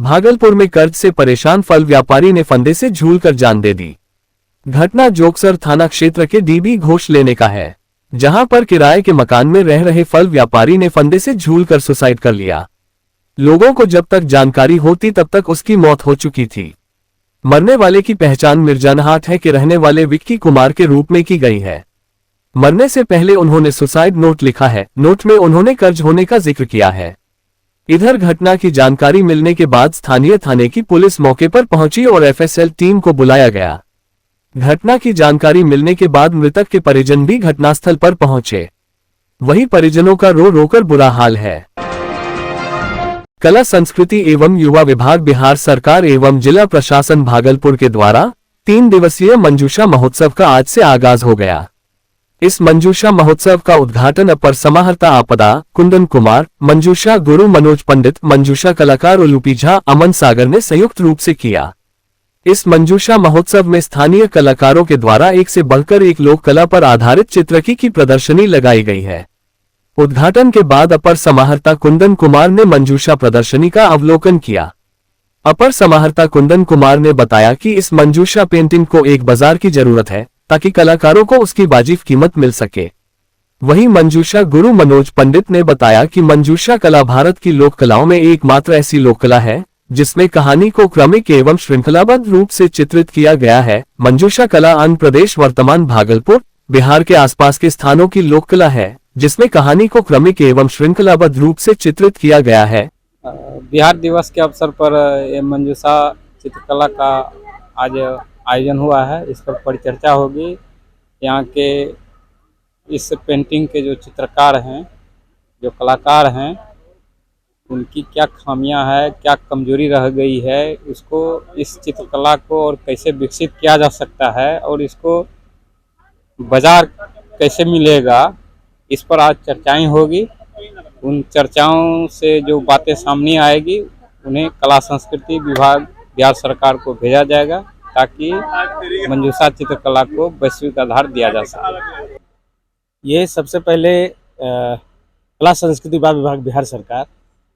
भागलपुर में कर्ज से परेशान फल व्यापारी ने फंदे से झूलकर जान दे दी। घटना जोगसर थाना क्षेत्र के डीबी घोष लेने का है, जहां पर किराए के मकान में रह रहे फल व्यापारी ने फंदे से झूलकर सुसाइड कर लिया। लोगों को जब तक जानकारी होती तब तक उसकी मौत हो चुकी थी। मरने वाले की पहचान मिर्जानहाट है के रहने वाले विक्की कुमार के रूप में की गई है। मरने से पहले उन्होंने सुसाइड नोट लिखा है। नोट में उन्होंने कर्ज होने का जिक्र किया है। इधर घटना की जानकारी मिलने के बाद स्थानीय थाने की पुलिस मौके पर पहुंची और एफएसएल टीम को बुलाया गया। घटना की जानकारी मिलने के बाद मृतक के परिजन भी घटनास्थल पर पहुंचे। वहीं परिजनों का रो रोकर बुरा हाल है। कला संस्कृति एवं युवा विभाग बिहार सरकार एवं जिला प्रशासन भागलपुर के द्वारा 3 दिवसीय मंजूषा महोत्सव का आज से आगाज हो गया। इस मंजूषा महोत्सव का उद्घाटन अपर समाहर्ता आपदा कुंदन कुमार, मंजूषा गुरु मनोज पंडित, मंजूषा कलाकार उलूपी झा, अमन सागर ने संयुक्त रूप से किया। इस मंजूषा महोत्सव में स्थानीय कलाकारों के द्वारा एक से बढ़कर एक लोक कला पर आधारित चित्रकी की प्रदर्शनी लगाई गई है। उद्घाटन के बाद अपर समाहर्ता कुंदन कुमार ने मंजूषा प्रदर्शनी का अवलोकन किया। अपर समाहर्ता कुंदन कुमार ने बताया कि इस मंजूषा पेंटिंग को एक बाजार की जरूरत है ताकि कलाकारों को उसकी वाजिब कीमत मिल सके। वहीं मंजूषा गुरु मनोज पंडित ने बताया कि मंजूषा कला भारत की लोक कलाओं में एकमात्र ऐसी लोक कला है जिसमें कहानी को क्रमिक एवं श्रृंखलाबद्ध रूप से चित्रित किया गया है। मंजूषा कला आंध्र प्रदेश वर्तमान भागलपुर बिहार के आसपास के स्थानों की लोक कला है जिसमें कहानी को क्रमिक एवं श्रृंखलाबद्ध रूप से चित्रित किया गया है। बिहार दिवस के अवसर पर ये मंजूषा चित्रकला का आज आयोजन हुआ है। इस पर परिचर्चा होगी। यहाँ के इस पेंटिंग के जो चित्रकार हैं, जो कलाकार हैं, उनकी क्या खामियां है, क्या कमजोरी रह गई है, उसको इस चित्रकला को और कैसे विकसित किया जा सकता है और इसको बाजार कैसे मिलेगा, इस पर आज चर्चाएं होगी। उन चर्चाओं से जो बातें सामने आएगी उन्हें कला संस्कृति विभाग बिहार सरकार को भेजा जाएगा ताकि मंजूषा चित्रकला को वैश्विक आधार दिया जा सके। ये सबसे पहले कला संस्कृति विभाग बिहार सरकार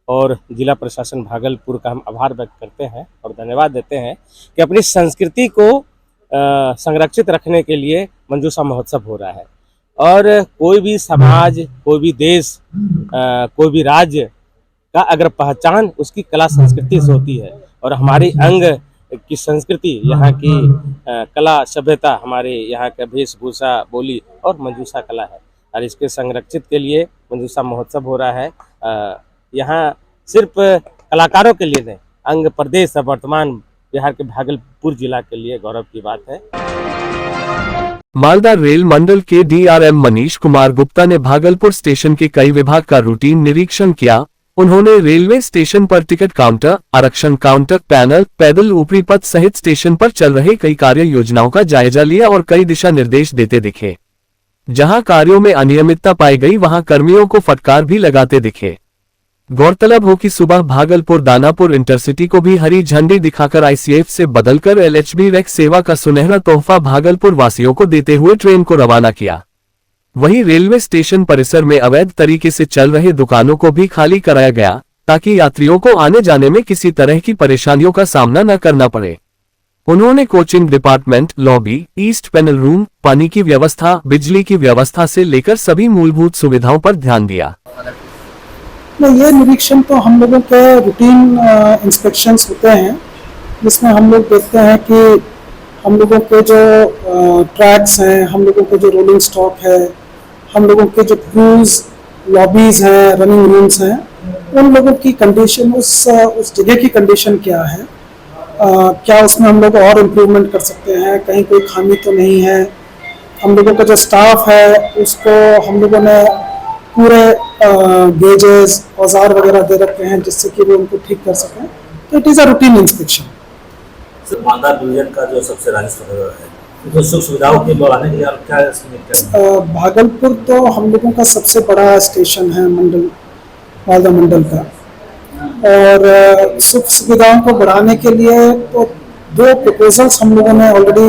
और जिला प्रशासन भागलपुर का हम आभार व्यक्त करते हैं और धन्यवाद देते हैं कि अपनी संस्कृति को संरक्षित रखने के लिए मंजूषा महोत्सव हो रहा है। और कोई भी समाज, कोई भी देश, कोई भी राज्य का अगर पहचान उसकी कला संस्कृति से होती है और हमारी अंग की संस्कृति, यहाँ की कला सभ्यता, हमारे यहाँ का वेशभूषा, बोली और मंजूषा कला है और इसके संरक्षित के लिए मंजूषा महोत्सव हो रहा है। यहाँ सिर्फ कलाकारों के लिए नहीं, अंग प्रदेश वर्तमान बिहार के भागलपुर जिला के लिए गौरव की बात है। मालदा रेल मंडल के डीआरएम मनीष कुमार गुप्ता ने भागलपुर स्टेशन के कई विभाग का रूटीन निरीक्षण किया। उन्होंने रेलवे स्टेशन पर टिकट काउंटर, आरक्षण काउंटर, पैनल, पैदल ऊपरी पथ सहित स्टेशन पर चल रहे कई कार्य योजनाओं का जायजा लिया और कई दिशा निर्देश देते दिखे। जहां कार्यों में अनियमितता पाई गई वहां कर्मियों को फटकार भी लगाते दिखे। गौरतलब हो कि सुबह भागलपुर दानापुर इंटरसिटी को भी हरी झंडी दिखाकर आईसीएफ से बदलकर एलएचबी रेक सेवा का सुनहरा तोहफा भागलपुर वासियों को देते हुए ट्रेन को रवाना किया। वहीं रेलवे स्टेशन परिसर में अवैध तरीके से चल रहे दुकानों को भी खाली कराया गया ताकि यात्रियों को आने जाने में किसी तरह की परेशानियों का सामना न करना पड़े। उन्होंने coaching department, lobby, east panel room, पानी की व्यवस्था, बिजली की व्यवस्था से लेकर सभी मूलभूत सुविधाओं पर ध्यान दिया। ये निरीक्षण तो हम लोगों के रूटीन इंस्पेक्शंस होते हैं जिसमें हम लोग देखते हैं कि हम लोगों के जो ट्रैक्स हैं, हम लोगों के जो रोलिंग स्टॉक है, हम लोगों के जो क्रूज लॉबीज हैं, रनिंग रूम्स हैं, उन लोगों की कंडीशन, उस जगह की कंडीशन क्या है, क्या उसमें हम लोग और इम्प्रूवमेंट कर सकते हैं, कहीं कोई खामी तो नहीं है। हम लोगों का जो स्टाफ है उसको हम लोगों ने पूरे गेजेस, औजार वगैरह दे रखे हैं जिससे कि वो उनको ठीक कर सकें। तो it is a routine inspection. Malda division का जो सबसे राजस्व है तो सुख सुविधाओं के बढ़ाने के लिए आप क्या भागलपुर तो हम लोगों का सबसे बड़ा स्टेशन है मंडल, मालदा मंडल का, और सुख सुविधाओं को बढ़ाने के लिए तो 2 प्रपोजल्स हम लोगों ने ऑलरेडी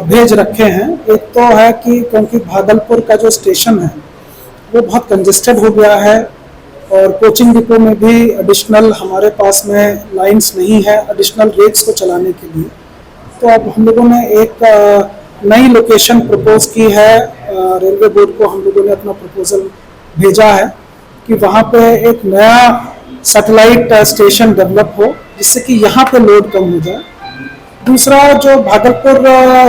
भेज रखे हैं। एक तो है कि क्योंकि भागलपुर का जो स्टेशन है वो बहुत कंजेस्टेड हो गया है और कोचिंग डिपो में भी एडिशनल हमारे पास में लाइंस नहीं है एडिशनल रेक्स को चलाने के लिए। तो अब हम लोगों ने एक नई लोकेशन प्रपोज की है, रेलवे बोर्ड को हम लोगों ने अपना प्रपोजल भेजा है कि वहाँ पे एक नया सैटेलाइट स्टेशन डेवलप हो जिससे कि यहाँ पे लोड कम हो जाए। दूसरा जो भागलपुर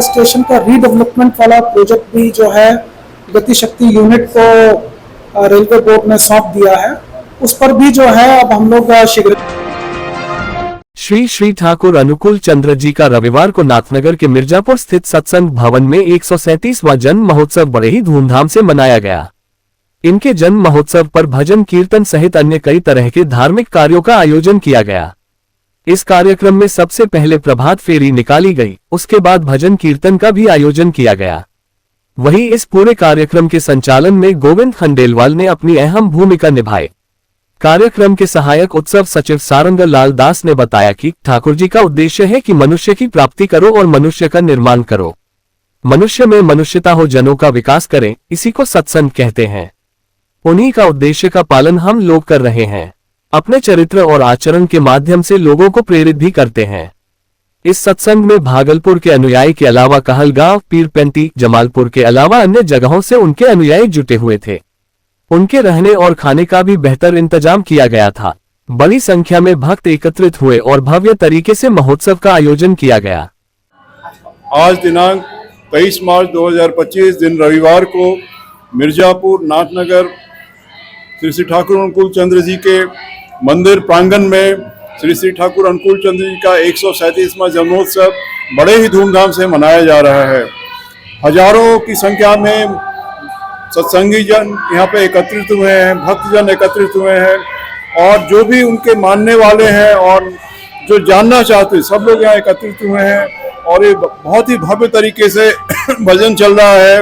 स्टेशन का रीडेवलपमेंट वाला प्रोजेक्ट भी जो है गति शक्ति यूनिट को रेलवे बोर्ड ने सौंप दिया है, उस पर भी जो है अब हम लोग शीघ्र। श्री श्री ठाकुर अनुकूल चंद्र जी का रविवार को नाथनगर के मिर्जापुर स्थित सत्संग भवन में 137वां जन्म महोत्सव बड़े ही धूमधाम से मनाया गया। इनके जन्म महोत्सव पर भजन कीर्तन सहित अन्य कई तरह के धार्मिक कार्यों का आयोजन किया गया। इस कार्यक्रम में सबसे पहले प्रभात फेरी निकाली गई, उसके बाद भजन कीर्तन का भी आयोजन किया गया। वहीं इस पूरे कार्यक्रम के संचालन में गोविंद खंडेलवाल ने अपनी अहम भूमिका निभाई। कार्यक्रम के सहायक उत्सव सचिव सारंगल लाल दास ने बताया कि ठाकुर जी का उद्देश्य है कि मनुष्य की प्राप्ति करो और मनुष्य का निर्माण करो, मनुष्य में मनुष्यता हो, जनों का विकास करें, इसी को सत्संग कहते हैं। उन्हीं का उद्देश्य का पालन हम लोग कर रहे हैं। अपने चरित्र और आचरण के माध्यम से लोगों को प्रेरित भी करते हैं। इस सत्संग में भागलपुर के अनुयायी के अलावा कहलगांव, पीरपेंटी, जमालपुर के अलावा अन्य जगहों से उनके अनुयायी जुटे हुए थे। उनके रहने और खाने का भी बेहतर इंतजाम किया गया था। बड़ी संख्या में भक्त एकत्रित हुए और भव्य तरीके से महोत्सव का आयोजन किया गया। आज दिनांक 23 मार्च 2025 दिन रविवार को मिर्जापुर नाथनगर श्री श्री ठाकुर अनुकूल चंद्र जी के मंदिर प्रांगण में श्री श्री ठाकुर अनुकूल चंद्र जी का 137वां जन्मोत्सव बड़े ही धूमधाम से मनाया जा रहा है। हजारों की संख्या में सत्संगी जन यहाँ पे एकत्रित हुए हैं, भक्तजन एकत्रित हुए हैं और जो भी उनके मानने वाले हैं और जो जानना चाहते हैं सब लोग यहाँ एकत्रित हुए हैं। और ये बहुत ही भव्य तरीके से भजन चल रहा है,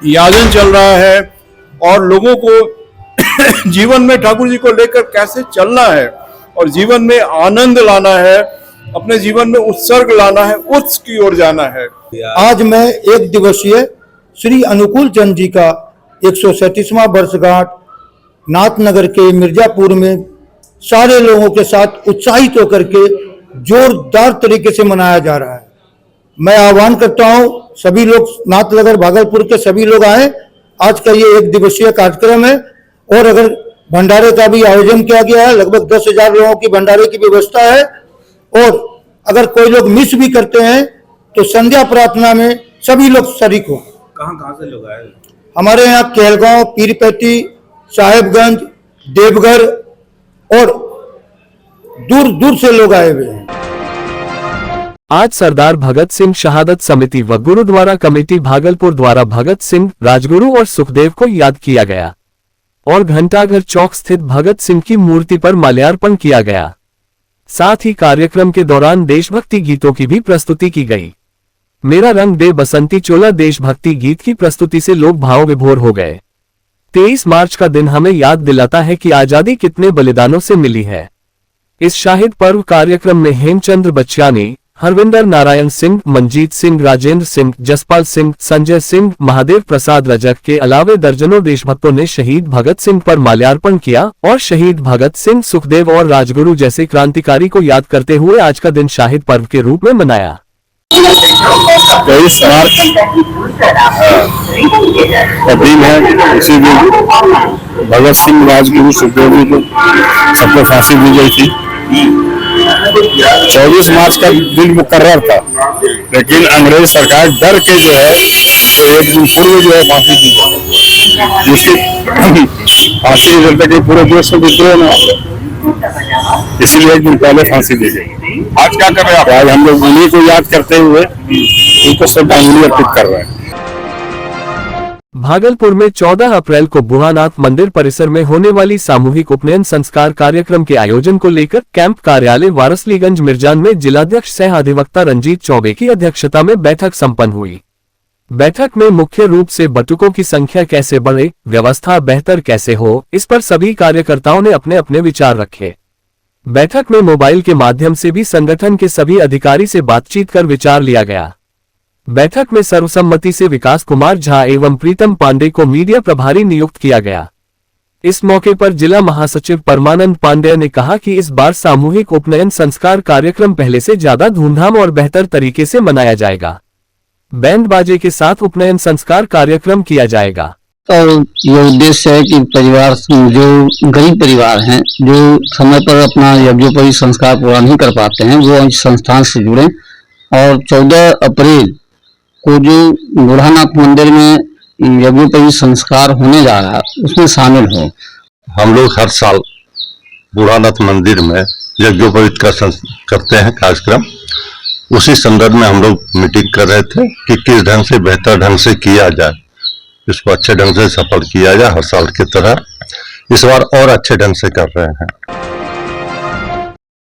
याजन चल रहा है और लोगों को जीवन में ठाकुर जी को लेकर कैसे चलना है और जीवन में आनंद लाना है, अपने जीवन में उत्सर्ग लाना है, उत्स की ओर जाना है। आज मैं एक दिवसीय श्री अनुकूल चंद जी का 137वां वर्षगांठ नाथनगर के मिर्जापुर में सारे लोगों के साथ उत्साहित होकर के जोरदार तरीके से मनाया जा रहा है। मैं आह्वान करता हूं सभी लोग नाथनगर भागलपुर के सभी लोग आए। आज का ये एक दिवसीय कार्यक्रम है और अगर भंडारे का भी आयोजन किया गया है, लगभग 10,000 लोगों की भंडारे की व्यवस्था है। और अगर कोई लोग मिस भी करते हैं तो संध्या प्रार्थना में सभी लोग शरीक हो। कहाँ से लोग आए? हमारे यहाँ कहलगांव, पीरपेटी, साहेबगंज, देवघर और दूर दूर से लोग आए हुए हैं। आज सरदार भगत सिंह शहादत समिति व गुरुद्वारा कमेटी भागलपुर द्वारा भगत सिंह, राजगुरु और सुखदेव को याद किया गया और घंटाघर चौक स्थित भगत सिंह की मूर्ति पर माल्यार्पण किया गया। साथ ही कार्यक्रम के दौरान देशभक्ति गीतों की भी प्रस्तुति की गई। मेरा रंग दे बसंती चोला देशभक्ति गीत की प्रस्तुति से लोग भाव विभोर हो गए। 23 मार्च का दिन हमें याद दिलाता है कि आजादी कितने बलिदानों से मिली है। इस शाहिद पर्व कार्यक्रम में हेमचंद्र बच्चानी, हरविंदर नारायण सिंह, मंजीत सिंह, राजेंद्र सिंह, जसपाल सिंह, संजय सिंह, महादेव प्रसाद रजक के अलावे दर्जनों देशभक्तों ने शहीद भगत सिंह पर माल्यार्पण किया और शहीद भगत सिंह, सुखदेव और राजगुरु जैसे क्रांतिकारी को याद करते हुए आज का दिन शाहिद पर्व के रूप में मनाया। 23 मार्च का दिन है। इसी दिन भगत सिंह, राजगुरु, सुखदेव जी को सबको फांसी दी गई थी। 24 मार्च का दिन मुकर्रर था, लेकिन अंग्रेज सरकार डर के जो है तो एक दिन पूर्व जो है फांसी दी गई, जिसकी फांसी चलते कि पूरे देश में विद्रोह न हो, इसीलिए एक दिन पहले फांसी दी गई। आज क्या कर रहे हैं? आज हम लोग उन्हीं को याद करते हुए उनको श्रद्धांजलि अर्पित कर रहे हैं। भागलपुर में 14 अप्रैल को बुहानाथ मंदिर परिसर में होने वाली सामूहिक उपनयन संस्कार कार्यक्रम के आयोजन को लेकर कैंप कार्यालय वारसलीगंज मिर्जान में जिलाध्यक्ष सह अधिवक्ता रंजीत चौबे की अध्यक्षता में बैठक संपन्न हुई। बैठक में मुख्य रूप से बटुकों की संख्या कैसे बढ़े, व्यवस्था बेहतर कैसे हो, इस पर सभी कार्यकर्ताओं ने अपने अपने विचार रखे। बैठक में मोबाइल के माध्यम से भी संगठन के सभी अधिकारी से बातचीत कर विचार लिया गया। बैठक में सर्वसम्मति से विकास कुमार झा एवं प्रीतम पांडे को मीडिया प्रभारी नियुक्त किया गया। इस मौके पर जिला महासचिव परमानंद पांडेय ने कहा कि इस बार सामूहिक उपनयन संस्कार कार्यक्रम पहले से ज्यादा धूमधाम और बेहतर तरीके से मनाया जाएगा। बैंड बाजे के साथ उपनयन संस्कार कार्यक्रम किया जाएगा। और ये उद्देश्य है कि परिवार जो गरीब परिवार हैं, जो समय पर अपना यज्ञोपवीत संस्कार पूरा नहीं कर पाते हैं, वो इस संस्थान से जुड़े और 14 अप्रैल को जो बूढ़ानाथ मंदिर में यज्ञोपवीत संस्कार होने जा रहा है उसमें शामिल हो। हम लोग हर साल बूढ़ानाथ मंदिर में यज्ञोपवीत का करते हैं कार्यक्रम। उसी संदर्भ में हम लोग मीटिंग कर रहे थे कि किस ढंग से बेहतर ढंग से किया जाए, इसको अच्छे ढंग से सफल किया जाए। हर साल की तरह इस बार और अच्छे ढंग से कर रहे हैं।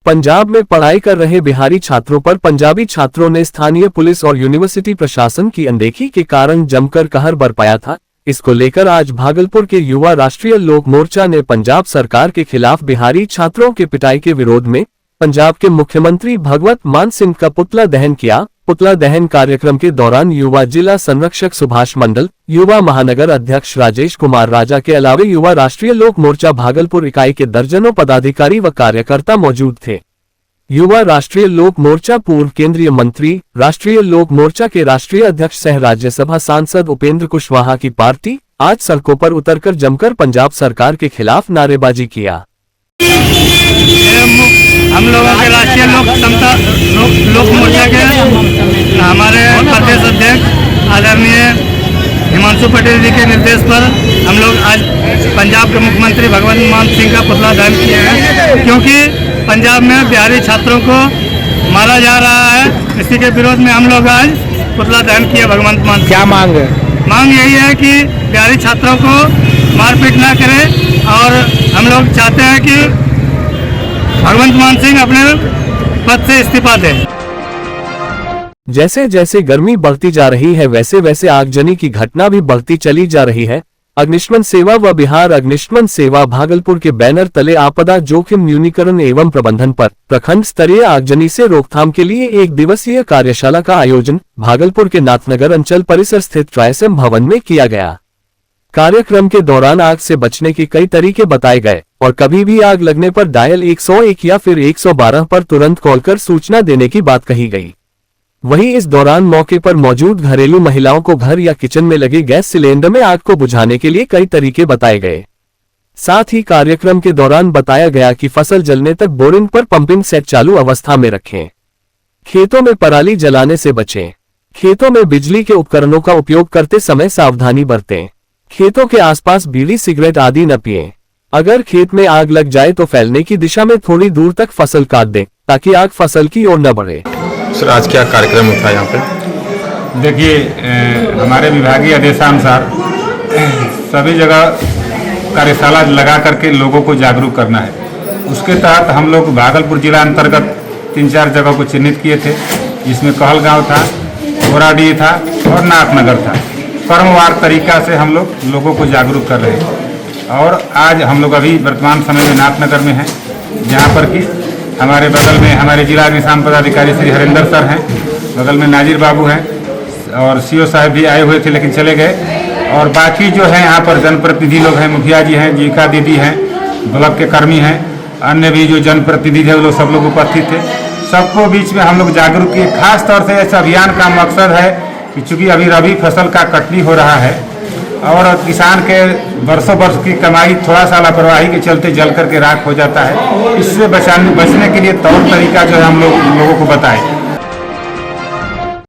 पंजाब में पढ़ाई कर रहे बिहारी छात्रों पर पंजाबी छात्रों ने स्थानीय पुलिस और यूनिवर्सिटी प्रशासन की अनदेखी के कारण जमकर कहर बरपाया था। इसको लेकर आज भागलपुर के युवा राष्ट्रीय लोक मोर्चा ने पंजाब सरकार के खिलाफ बिहारी छात्रों के पिटाई के विरोध में पंजाब के मुख्यमंत्री भगवंत मान सिंह का पुतला दहन किया। पुतला दहन कार्यक्रम के दौरान युवा जिला संरक्षक सुभाष मंडल, युवा महानगर अध्यक्ष राजेश कुमार राजा के अलावा युवा राष्ट्रीय लोक मोर्चा भागलपुर इकाई के दर्जनों पदाधिकारी व कार्यकर्ता मौजूद थे। युवा राष्ट्रीय लोक मोर्चा पूर्व केंद्रीय मंत्री, राष्ट्रीय लोक मोर्चा के राष्ट्रीय अध्यक्ष सह राज्यसभा सांसद उपेंद्र कुशवाहा की पार्टी आज सड़कों पर उतरकर जमकर पंजाब सरकार के खिलाफ नारेबाजी किया। हम लोगों के राष्ट्रीय लोक मोर्चा के हमारे प्रदेश अध्यक्ष आदरणीय हिमांशु पटेल जी के निर्देश पर हम लोग आज पंजाब के मुख्यमंत्री भगवंत मान सिंह का पुतला दहन किए हैं, क्योंकि पंजाब में बिहारी छात्रों को मारा जा रहा है। इसी के विरोध में हम लोग आज पुतला दहन किया भगवंत मान। क्या मांग है? मांग यही है कि बिहारी छात्रों को मारपीट ना करें और हम लोग चाहते हैं कि भगवंत मान सिंह अपने पद से इस्तीफा दें। जैसे जैसे गर्मी बढ़ती जा रही है वैसे वैसे आगजनी की घटना भी बढ़ती चली जा रही है। अग्निशमन सेवा व बिहार अग्निशमन सेवा भागलपुर के बैनर तले आपदा जोखिम न्यूनीकरण एवं प्रबंधन पर प्रखंड स्तरीय आगजनी से रोकथाम के लिए 1 दिवसीय कार्यशाला का आयोजन भागलपुर के नाथनगर अंचल परिसर स्थित ट्राइसम भवन में किया गया। कार्यक्रम के दौरान आग से बचने के कई तरीके बताए गए और कभी भी आग लगने पर डायल 101 या फिर 112 पर तुरंत कॉल कर सूचना देने की बात कही गई। वहीं इस दौरान मौके पर मौजूद घरेलू महिलाओं को घर या किचन में लगे गैस सिलेंडर में आग को बुझाने के लिए कई तरीके बताए गए। साथ ही कार्यक्रम के दौरान बताया गया कि फसल जलने तक बोरिंग पर पंपिंग सेट चालू अवस्था में रखें। खेतों में पराली जलाने से बचें। खेतों में बिजली के उपकरणों का उपयोग करते समय सावधानी बरतें। खेतों के आसपास बीड़ी सिगरेट आदि न पिएं। अगर खेत में आग लग जाए तो फैलने की दिशा में थोड़ी दूर तक फसल काट दें ताकि आग फसल की ओर न बढ़े। सर आज क्या कार्यक्रम था यहाँ पे? देखिए, हमारे विभागीय आदेशानुसार सभी जगह कार्यशाला लगा करके लोगों को जागरूक करना है। उसके तहत हम लोग भागलपुर जिला अंतर्गत 3-4 जगह को चिन्हित किए थे, जिसमें कहलगांव था, घोराडीह था और नाथनगर था। क्रमवार तरीका से हम लोग लोगों को जागरूक कर रहे हैं और आज हम लोग अभी वर्तमान समय में नाथनगर में हैं, जहाँ पर कि हमारे बगल में हमारे जिला अग्निशमन पदाधिकारी श्री हरिंदर सर हैं, बगल में नाजिर बाबू हैं और सीओ साहब भी आए हुए थे लेकिन चले गए। और बाकी जो है यहाँ पर जनप्रतिनिधि लोग हैं, मुखिया जी हैं, जीविका दीदी हैं, ब्लॉक के कर्मी हैं, अन्य भी जो जनप्रतिनिधि हैं वो लोग सब लोग उपस्थित थे। सबको बीच में हम लोग जागरूक किए। खास तौर से इस अभियान का मकसद है कि चूँकि अभी रबी फसल का कटनी हो रहा है और किसान के वर्षों वर्ष की कमाई थोड़ा सा लापरवाही के चलते जल करके राख हो जाता है, इससे बचने के लिए तौर तरीका जो है हम लोगों को बताएं।